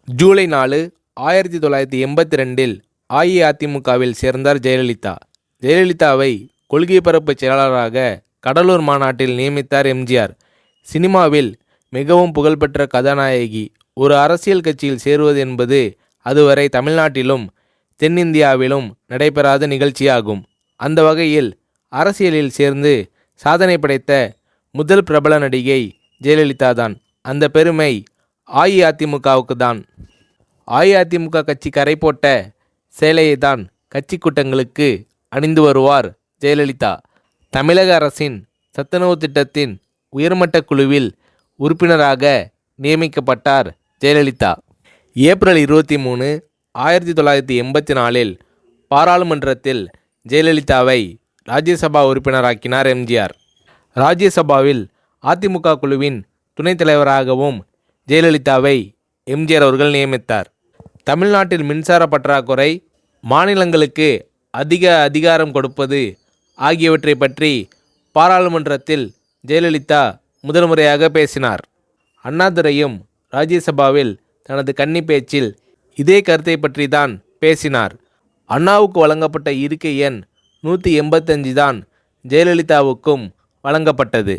ஜூலை 4, 1982இல் அஇஅதிமுகவில் சேர்ந்தார் ஜெயலலிதா. ஜெயலலிதாவை கொள்கை பரப்பு செயலாளராக கடலூர் மாநாட்டில் நியமித்தார் எம்ஜிஆர். சினிமாவில் மிகவும் புகழ்பெற்ற கதாநாயகி ஒரு அரசியல் கட்சியில் சேருவது என்பது அதுவரை தமிழ்நாட்டிலும் தென்னிந்தியாவிலும் நடைபெறாத நிகழ்ச்சியாகும். அந்த வகையில் அரசியலில் சேர்ந்து சாதனை படைத்த முதல் பிரபல நடிகை ஜெயலலிதா தான். அந்த பெருமை அஇஅதிமுகவுக்கு தான். அஇஅதிமுக கட்சி கரை போட்ட சேலையை தான் கட்சி கூட்டங்களுக்கு அணிந்து வருவார் ஜெயலலிதா. தமிழக அரசின் சத்துணவு திட்டத்தின் உயர்மட்ட குழுவில் உறுப்பினராக நியமிக்கப்பட்டார் ஜெயலலிதா. ஏப்ரல் 23, 1984இல் பாராளுமன்றத்தில் ஜெயலலிதாவை ராஜ்யசபா உறுப்பினராக்கினார் எம்ஜிஆர். ராஜ்யசபாவில் அதிமுக குழுவின் துணைத் தலைவராகவும் ஜெயலலிதாவை எம்ஜிஆர் அவர்கள் நியமித்தார். தமிழ்நாட்டில் மின்சார பற்றாக்குறை, மாநிலங்களுக்கு அதிக அதிகாரம் கொடுப்பது ஆகியவற்றை பற்றி பாராளுமன்றத்தில் ஜெயலலிதா முதல் முறையாக பேசினார். அண்ணாதுரையும் ராஜ்யசபாவில் தனது கன்னி பேச்சில் இதே கருத்தை பற்றி தான் பேசினார். அண்ணாவுக்கு வழங்கப்பட்ட இருக்கை எண் 185 தான் ஜெயலலிதாவுக்கும் வழங்கப்பட்டது.